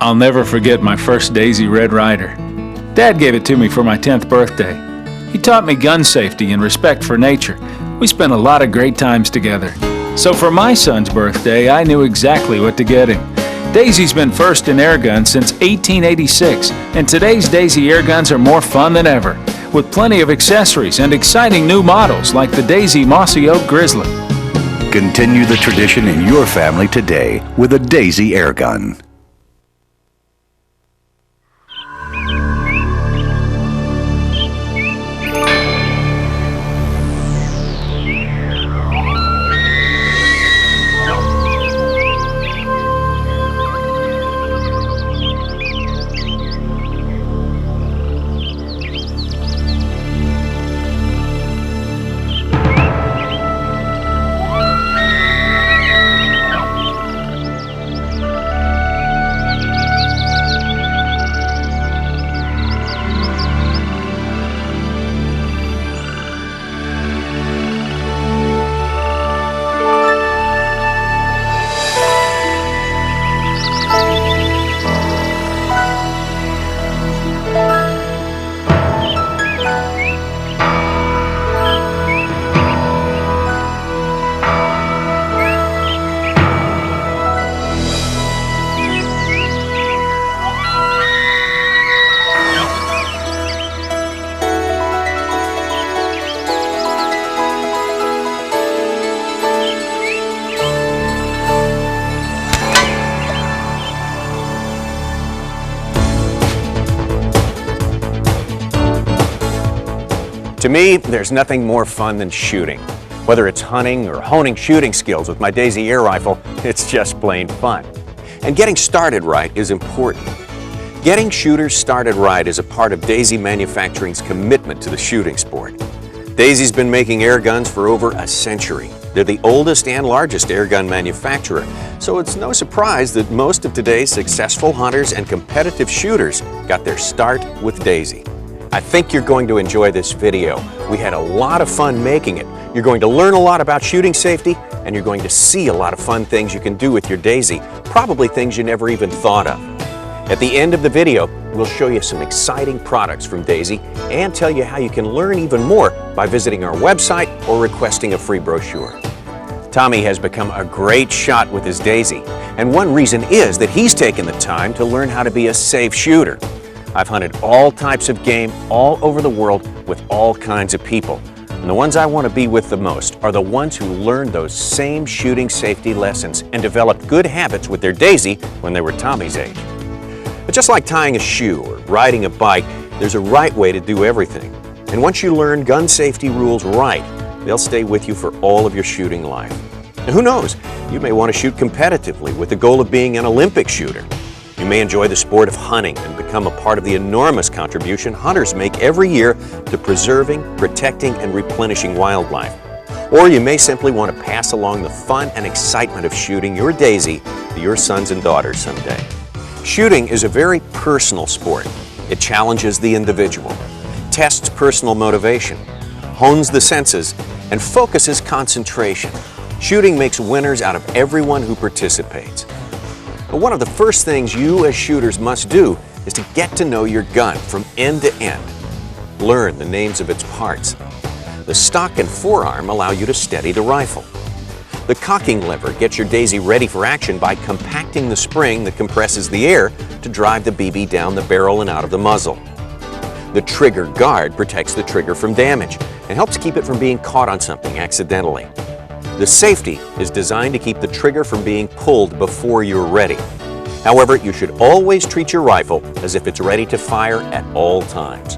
I'll never forget my first Daisy Red Ryder. Dad gave it to me for my 10th birthday. He taught me gun safety and respect for nature. We spent a lot of great times together. So for my son's birthday, I knew exactly what to get him. Daisy's been first in Airguns since 1886, and today's Daisy Airguns are more fun than ever, with plenty of accessories and exciting new models like the Daisy Mossy Oak Grizzly. Continue the tradition in your family today with a Daisy Airgun. To me, there's nothing more fun than shooting. Whether it's hunting or honing shooting skills with my Daisy air rifle, it's just plain fun. And getting started right is important. Getting shooters started right is a part of Daisy Manufacturing's commitment to the shooting sport. Daisy's been making air guns for over a century. They're the oldest and largest air gun manufacturer, so it's no surprise that most of today's successful hunters and competitive shooters got their start with Daisy. I think you're going to enjoy this video. We had a lot of fun making it. You're going to learn a lot about shooting safety, and you're going to see a lot of fun things you can do with your Daisy, probably things you never even thought of. At the end of the video, we'll show you some exciting products from Daisy and tell you how you can learn even more by visiting our website or requesting a free brochure. Tommy has become a great shot with his Daisy, and one reason is that he's taken the time to learn how to be a safe shooter. I've hunted all types of game all over the world with all kinds of people. And the ones I want to be with the most are the ones who learned those same shooting safety lessons and developed good habits with their Daisy when they were Tommy's age. But just like tying a shoe or riding a bike, there's a right way to do everything. And once you learn gun safety rules right, they'll stay with you for all of your shooting life. And who knows, you may want to shoot competitively with the goal of being an Olympic shooter. You may enjoy the sport of hunting and become a part of the enormous contribution hunters make every year to preserving, protecting, and replenishing wildlife. Or you may simply want to pass along the fun and excitement of shooting your Daisy to your sons and daughters someday. Shooting is a very personal sport. It challenges the individual, tests personal motivation, hones the senses, and focuses concentration. Shooting makes winners out of everyone who participates. But one of the first things you as shooters must do is to get to know your gun from end to end. Learn the names of its parts. The stock and forearm allow you to steady the rifle. The cocking lever gets your Daisy ready for action by compacting the spring that compresses the air to drive the BB down the barrel and out of the muzzle. The trigger guard protects the trigger from damage and helps keep it from being caught on something accidentally. The safety is designed to keep the trigger from being pulled before you're ready. However, you should always treat your rifle as if it's ready to fire at all times.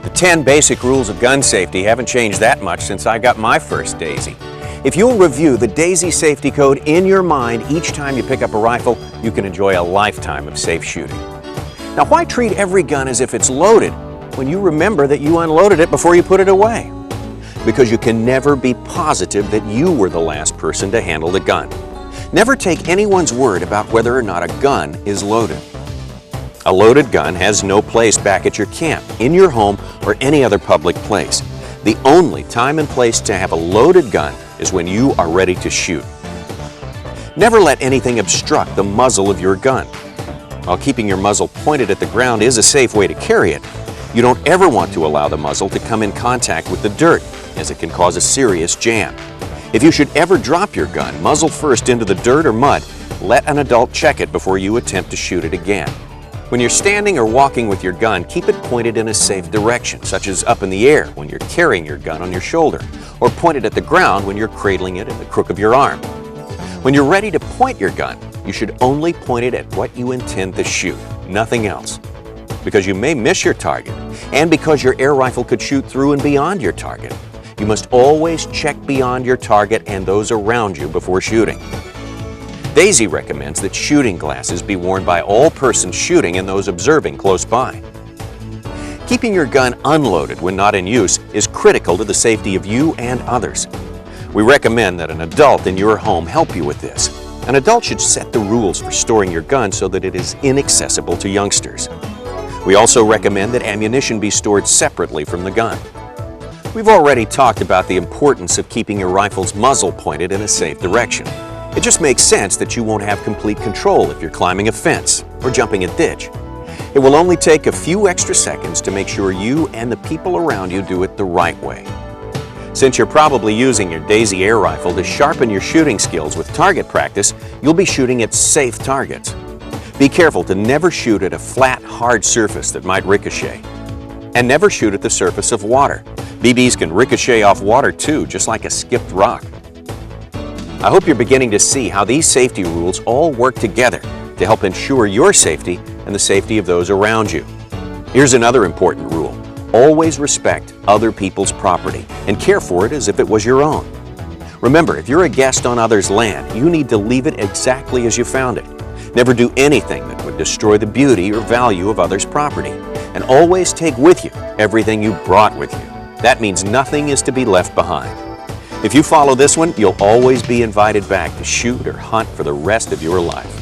The 10 basic rules of gun safety haven't changed that much since I got my first Daisy. If you'll review the Daisy Safety Code in your mind each time you pick up a rifle, you can enjoy a lifetime of safe shooting. Now, why treat every gun as if it's loaded when you remember that you unloaded it before you put it away? Because you can never be positive that you were the last person to handle the gun. Never take anyone's word about whether or not a gun is loaded. A loaded gun has no place back at your camp, in your home, or any other public place. The only time and place to have a loaded gun is when you are ready to shoot. Never let anything obstruct the muzzle of your gun. While keeping your muzzle pointed at the ground is a safe way to carry it, you don't ever want to allow the muzzle to come in contact with the dirt, as it can cause a serious jam. If you should ever drop your gun muzzle first into the dirt or mud, let an adult check it before you attempt to shoot it again. When you're standing or walking with your gun, keep it pointed in a safe direction, such as up in the air when you're carrying your gun on your shoulder, or pointed at the ground when you're cradling it in the crook of your arm. When you're ready to point your gun, you should only point it at what you intend to shoot, nothing else. Because you may miss your target, and because your air rifle could shoot through and beyond your target, you must always check beyond your target and those around you before shooting. Daisy recommends that shooting glasses be worn by all persons shooting and those observing close by. Keeping your gun unloaded when not in use is critical to the safety of you and others. We recommend that an adult in your home help you with this. An adult should set the rules for storing your gun so that it is inaccessible to youngsters. We also recommend that ammunition be stored separately from the gun. We've already talked about the importance of keeping your rifle's muzzle pointed in a safe direction. It just makes sense that you won't have complete control if you're climbing a fence or jumping a ditch. It will only take a few extra seconds to make sure you and the people around you do it the right way. Since you're probably using your Daisy air rifle to sharpen your shooting skills with target practice, you'll be shooting at safe targets. Be careful to never shoot at a flat, hard surface that might ricochet. And never shoot at the surface of water. BBs can ricochet off water too, just like a skipped rock. I hope you're beginning to see how these safety rules all work together to help ensure your safety and the safety of those around you. Here's another important rule. Always respect other people's property and care for it as if it was your own. Remember, if you're a guest on others' land, you need to leave it exactly as you found it. Never do anything that would destroy the beauty or value of others' property. And always take with you everything you brought with you. That means nothing is to be left behind. If you follow this one, you'll always be invited back to shoot or hunt for the rest of your life.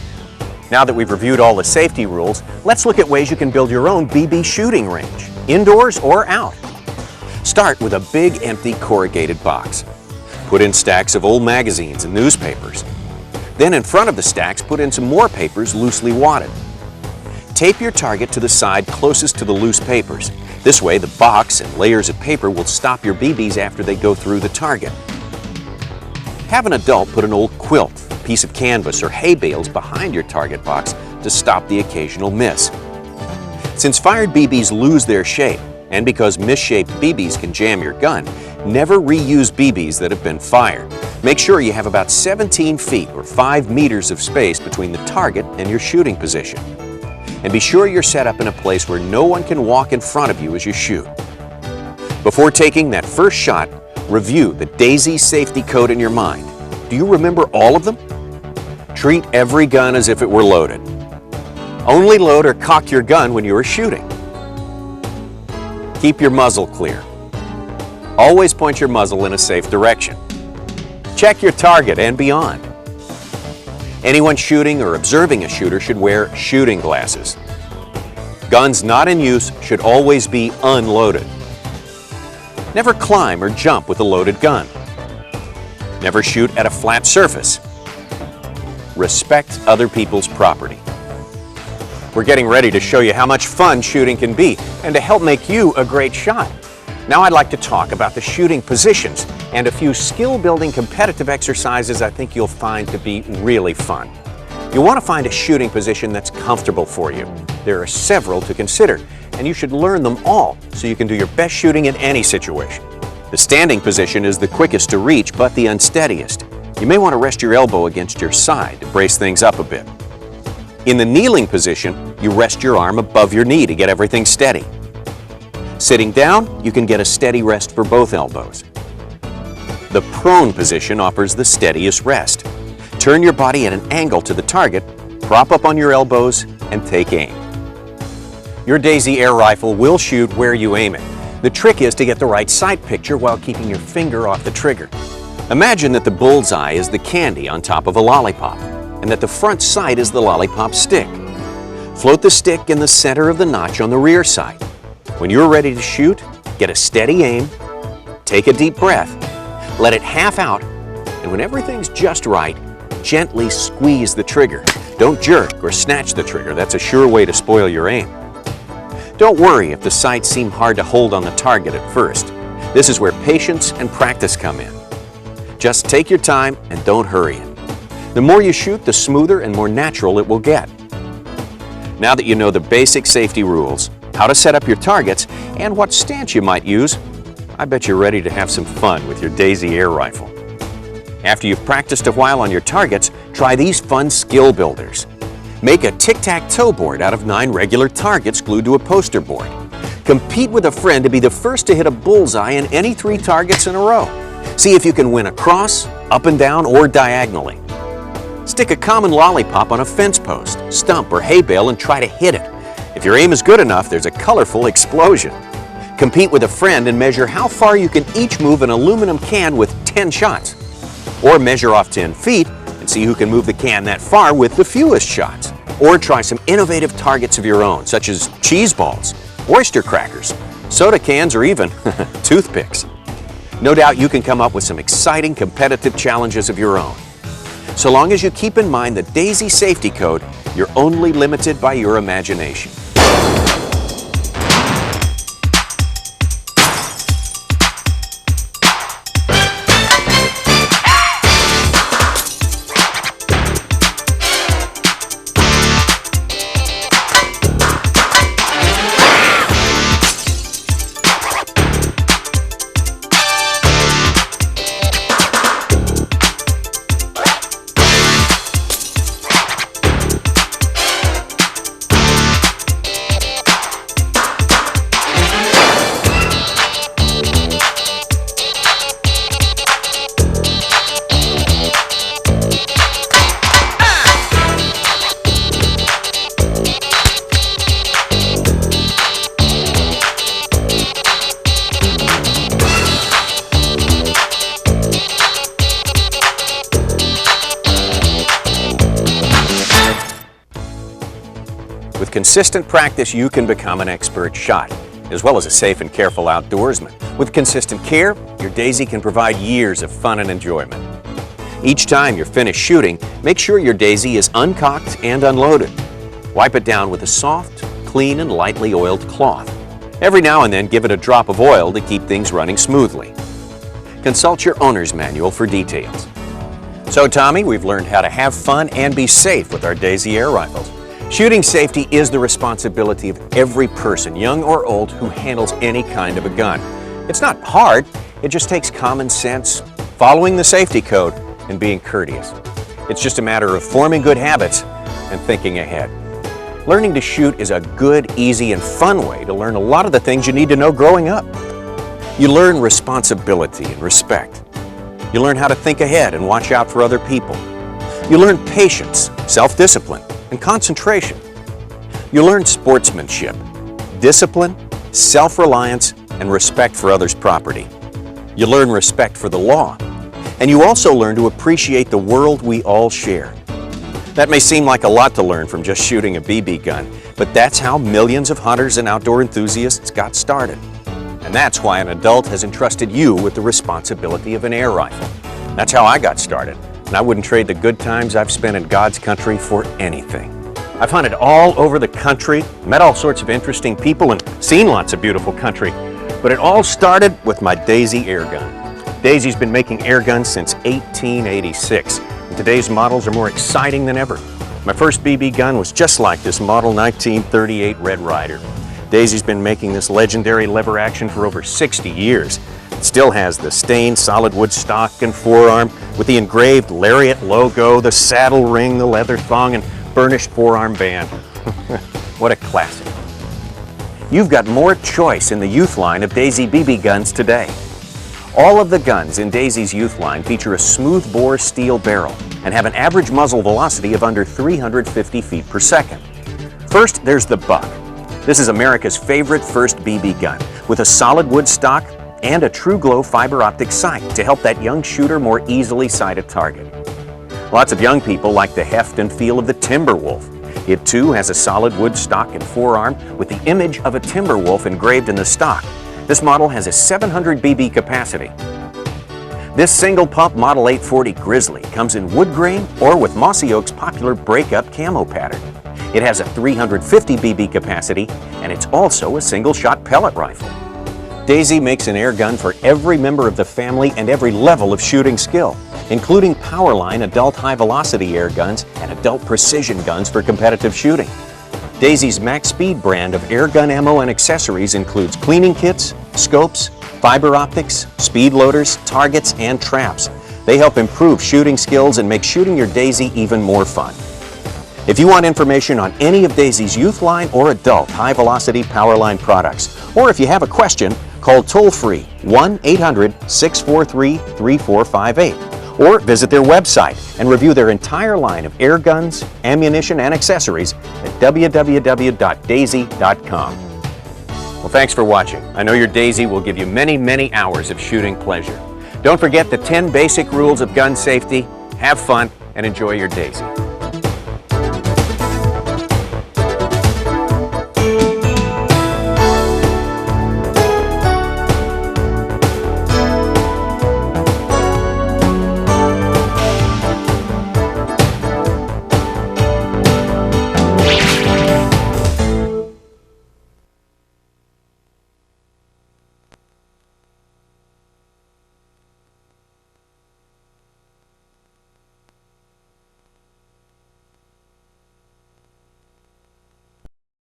Now that we've reviewed all the safety rules, let's look at ways you can build your own BB shooting range, indoors or out. Start with a big empty corrugated box. Put in stacks of old magazines and newspapers. Then in front of the stacks, put in some more papers loosely wadded. Tape your target to the side closest to the loose papers. This way, the box and layers of paper will stop your BBs after they go through the target. Have an adult put an old quilt, piece of canvas, or hay bales behind your target box to stop the occasional miss. Since fired BBs lose their shape, and because misshaped BBs can jam your gun, never reuse BBs that have been fired. Make sure you have about 17 feet or 5 meters of space between the target and your shooting position. And be sure you're set up in a place where no one can walk in front of you as you shoot. Before taking that first shot, review the Daisy safety code in your mind. Do you remember all of them? Treat every gun as if it were loaded. Only load or cock your gun when you are shooting. Keep your muzzle clear. Always point your muzzle in a safe direction. Check your target and beyond. Anyone shooting or observing a shooter should wear shooting glasses. Guns not in use should always be unloaded. Never climb or jump with a loaded gun. Never shoot at a flat surface. Respect other people's property. We're getting ready to show you how much fun shooting can be and to help make you a great shot. Now I'd like to talk about the shooting positions and a few skill-building competitive exercises I think you'll find to be really fun. You want to find a shooting position that's comfortable for you. There are several to consider, and you should learn them all so you can do your best shooting in any situation. The standing position is the quickest to reach, but the unsteadiest. You may want to rest your elbow against your side to brace things up a bit. In the kneeling position, you rest your arm above your knee to get everything steady. Sitting down, you can get a steady rest for both elbows. The prone position offers the steadiest rest. Turn your body at an angle to the target, prop up on your elbows, and take aim. Your Daisy air rifle will shoot where you aim it. The trick is to get the right sight picture while keeping your finger off the trigger. Imagine that the bullseye is the candy on top of a lollipop, and that the front sight is the lollipop stick. Float the stick in the center of the notch on the rear sight. When you're ready to shoot, get a steady aim, take a deep breath, let it half out, and when everything's just right, gently squeeze the trigger. Don't jerk or snatch the trigger. That's a sure way to spoil your aim. Don't worry if the sights seem hard to hold on the target at first. This is where patience and practice come in. Just take your time and don't hurry it. The more you shoot, the smoother and more natural it will get. Now that you know the basic safety rules, how to set up your targets, and what stance you might use, I bet you're ready to have some fun with your Daisy air rifle. After you've practiced a while on your targets, try these fun skill builders. Make a tic-tac-toe board out of 9 regular targets glued to a poster board. Compete with a friend to be the first to hit a bullseye in any 3 targets in a row. See if you can win across, up and down, or diagonally. Stick a common lollipop on a fence post, stump, or hay bale and try to hit it. If your aim is good enough, there's a colorful explosion. Compete with a friend and measure how far you can each move an aluminum can with 10 shots. Or measure off 10 feet and see who can move the can that far with the fewest shots. Or try some innovative targets of your own, such as cheese balls, oyster crackers, soda cans, or even toothpicks. No doubt you can come up with some exciting competitive challenges of your own. So long as you keep in mind the Daisy safety code, you're only limited by your imagination. With consistent practice, you can become an expert shot, as well as a safe and careful outdoorsman. With consistent care, your Daisy can provide years of fun and enjoyment. Each time you're finished shooting, make sure your Daisy is uncocked and unloaded. Wipe it down with a soft, clean, and lightly oiled cloth. Every now and then, give it a drop of oil to keep things running smoothly. Consult your owner's manual for details. So, Tommy, we've learned how to have fun and be safe with our Daisy air rifles. Shooting safety is the responsibility of every person, young or old, who handles any kind of a gun. It's not hard, it just takes common sense, following the safety code, and being courteous. It's just a matter of forming good habits and thinking ahead. Learning to shoot is a good, easy, and fun way to learn a lot of the things you need to know growing up. You learn responsibility and respect. You learn how to think ahead and watch out for other people. You learn patience, self-discipline, and concentration. You learn sportsmanship, discipline, self-reliance, and respect for others' property. You learn respect for the law. And you also learn to appreciate the world we all share. That may seem like a lot to learn from just shooting a BB gun, but that's how millions of hunters and outdoor enthusiasts got started. And that's why an adult has entrusted you with the responsibility of an air rifle. That's how I got started. And I wouldn't trade the good times I've spent in God's country for anything. I've hunted all over the country, met all sorts of interesting people, and seen lots of beautiful country. But it all started with my Daisy airgun. Daisy's been making airguns since 1886. And today's models are more exciting than ever. My first BB gun was just like this model 1938 Red Ryder. Daisy's been making this legendary lever action for over 60 years. It still has the stained solid wood stock and forearm with the engraved Lariat logo, the saddle ring, the leather thong, and burnished forearm band. What a classic. You've got more choice in the youth line of Daisy BB guns today. All of the guns in Daisy's youth line feature a smooth-bore steel barrel and have an average muzzle velocity of under 350 feet per second. First, there's the Buck. This is America's favorite first BB gun with a solid wood stock and a true glow fiber optic sight to help that young shooter more easily sight a target. Lots of young people like the heft and feel of the Timberwolf. It too has a solid wood stock and forearm with the image of a Timberwolf engraved in the stock. This model has a 700 BB capacity. This single pump Model 840 Grizzly comes in wood grain or with Mossy Oak's popular breakup camo pattern. It has a 350 BB capacity, and it's also a single-shot pellet rifle. Daisy makes an air gun for every member of the family and every level of shooting skill, including Powerline adult high-velocity air guns and adult precision guns for competitive shooting. Daisy's Max Speed brand of air gun ammo and accessories includes cleaning kits, scopes, fiber optics, speed loaders, targets, and traps. They help improve shooting skills and make shooting your Daisy even more fun. If you want information on any of Daisy's youth line or adult high-velocity Powerline products, or if you have a question, call toll-free 1-800-643-3458, or visit their website and review their entire line of air guns, ammunition, and accessories at www.daisy.com. Well, thanks for watching. I know your Daisy will give you many, many hours of shooting pleasure. Don't forget the 10 basic rules of gun safety. Have fun and enjoy your Daisy.